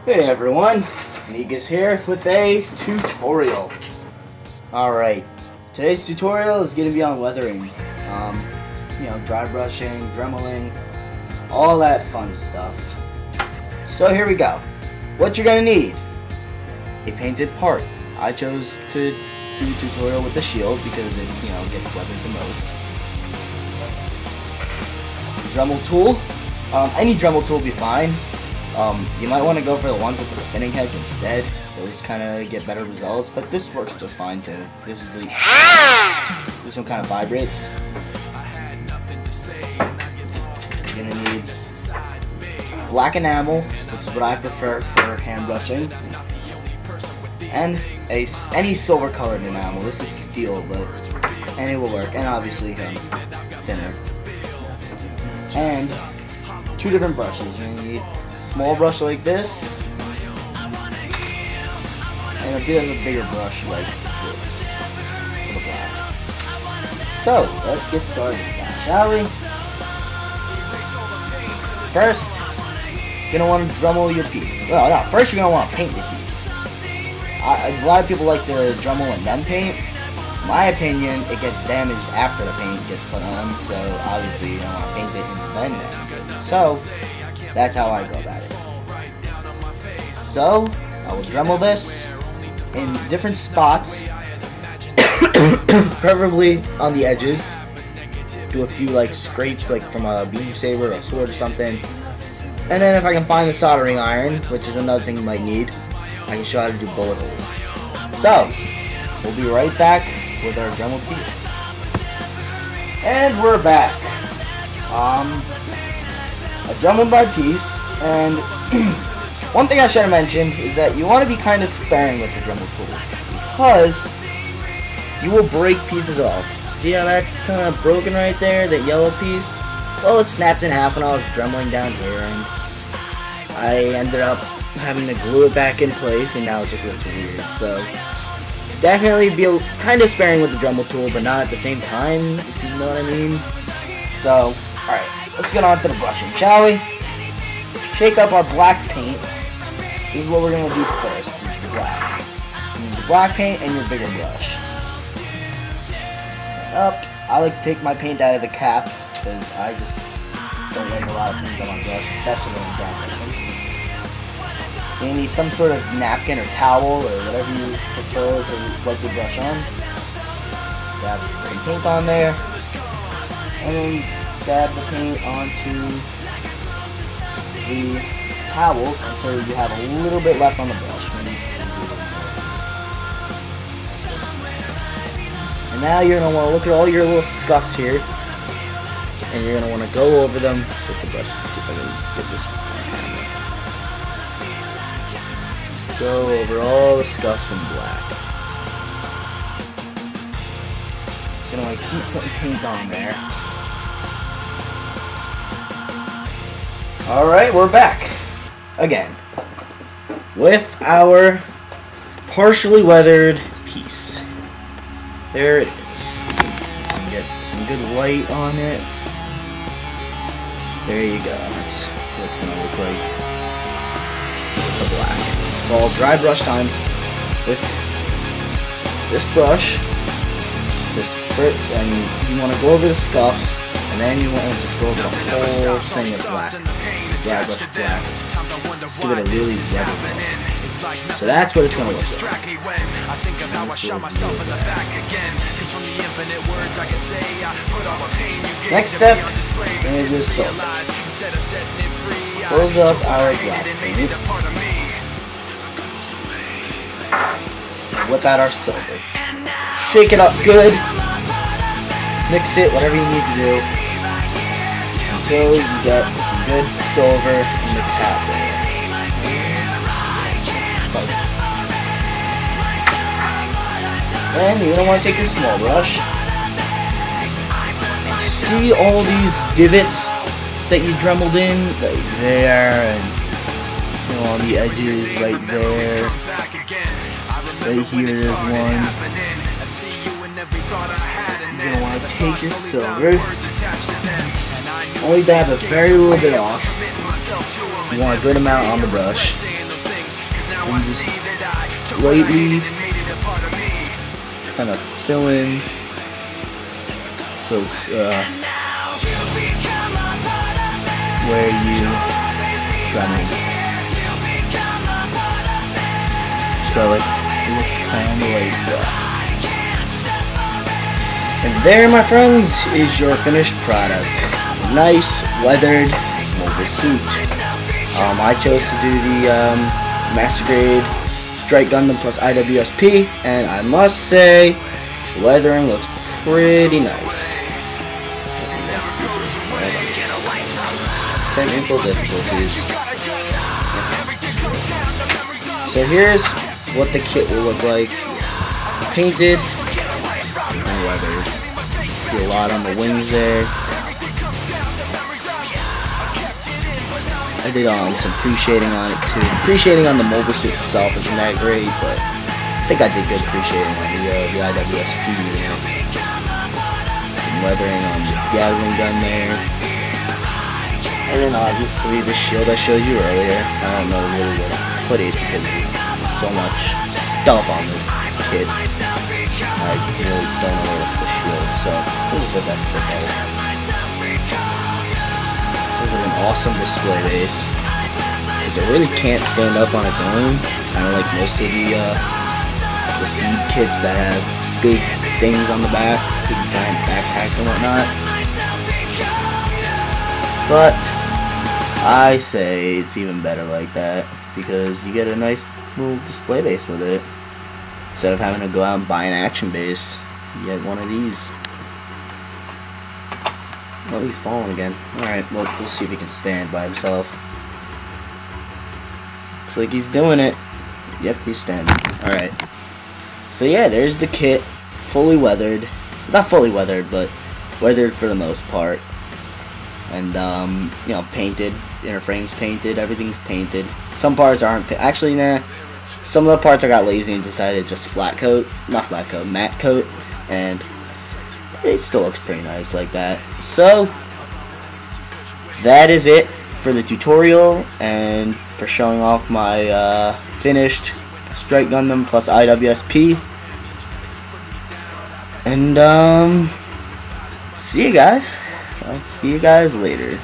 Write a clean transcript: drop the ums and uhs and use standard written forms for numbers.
Hey everyone, Negus here with a tutorial. Alright, today's tutorial is going to be on weathering. Dry brushing, dremeling, all that fun stuff. So here we go. What you're going to need: a painted part. I chose to do a tutorial with the shield because it, gets weathered the most. Dremel tool. Any Dremel tool will be fine. You might want to go for the ones with the spinning heads instead. Those kind of get better results, but this works just fine too. This one kind of vibrates. You're gonna need black enamel. That's what I prefer for hand brushing, and any silver colored enamel. This is steel, but any will work, and obviously thinner. And two different brushes. You're gonna need small brush like this, and a bit of a bigger brush like this for the black. So let's get started now, shall we? First, you're gonna want to Dremel your piece. Well, no, first you're gonna want to paint your piece. A lot of people like to Dremel and then paint. In my opinion, it gets damaged after the paint gets put on, so obviously you don't want to paint it and then. So that's how I go about it. So I will Dremel this in different spots, preferably on the edges. Do a few scrapes from a beam saber or a sword or something. And then if I can find the soldering iron, which is another thing you might need, I can show how to do bullet holes. So we'll be right back with our Dremel piece. And we're back. A Dremel by piece, and one thing I should have mentioned is that you want to be kind of sparing with the Dremel tool, because you will break pieces off. See how that's kind of broken right there, that yellow piece? Well, it snapped in half when I was Dremeling down here, and I ended up having to glue it back in place, and now it just looks weird. So definitely be kind of sparing with the Dremel tool, but not at the same time, if you know what I mean. So, alright. Let's get on to the brushing, shall we? Shake up our black paint. This is what we're going to do first. Use the black. Use the black paint and your bigger brush. I like to take my paint out of the cap because I just don't like a lot of paint on my brush, especially when I'm dry brushing. You need some sort of napkin or towel or whatever you prefer to wipe your brush on. Grab some paint on there, and then dab the paint onto the towel until you have a little bit left on the brush. And now you're going to want to look at all your little scuffs here, and you're going to want to go over them with the brush. Let's see if I can get this on camera. Go over all the scuffs in black. You're going to want to keep putting paint on there. Alright, we're back again with our partially weathered piece. There it is. Get some good light on it. There you go. That's what it's going to look like with the black. It's all dry brush time with this brush. And you want to go over the scuffs, and then you want to just go over the whole thing of black. Dry brush black. Just give it a really red look. So that's what it's going to look like. Next step, we're going to do silver. Close up our black paint. Whip out our silver. Shake it up good. Mix it, whatever you need to do, until you get some good silver in the cap there. And you're going to want to take your small brush. See all these divots that you Dremeled in? Right there, and on the edges right there. Right here is one. You're going to want to take your silver, only dab a very little bit off. You want a good amount on the brush. I'm just lately kind of chilling. Those where you running. So it looks kind of like that. And there, my friends, is your finished product. Nice weathered mobile suit. I chose to do the Master Grade Strike Gundam plus IWSP, and I must say, the weathering looks pretty nice. Technical difficulties. So here's what the kit will look like. Painted and weathered. See a lot on the wings there. I did some pre-shading on it too. Pre-shading on the mobile suit itself isn't that great, but I think I did good pre-shading on the IWSP unit. Some weathering on the Gatling gun there. And then obviously the shield I showed you earlier. I don't know really where to put it because there's so much stuff on this kit. I really don't know where to put the shield, so we'll just let that sit there. This is an awesome display base. It really can't stand up on its own, kind of like most of the seed kits that have big things on the back, big giant backpacks and whatnot. But I say it's even better like that because you get a nice little display base with it. Instead of having to go out and buy an action base, you get one of these. Oh, he's falling again. Alright, well, we'll see if he can stand by himself. Looks like he's doing it. Yep, he's standing. Alright. So yeah, there's the kit. Fully weathered. Not fully weathered, but weathered for the most part. And, you know, painted. Inner frame's painted. Everything's painted. Some parts aren't actually, nah. Some of the parts I got lazy and decided just flat coat. Not flat coat, matte coat. And it still looks pretty nice like that. So that is it for the tutorial and for showing off my finished Strike Gundam plus IWSP. And see you guys. I'll see you guys later.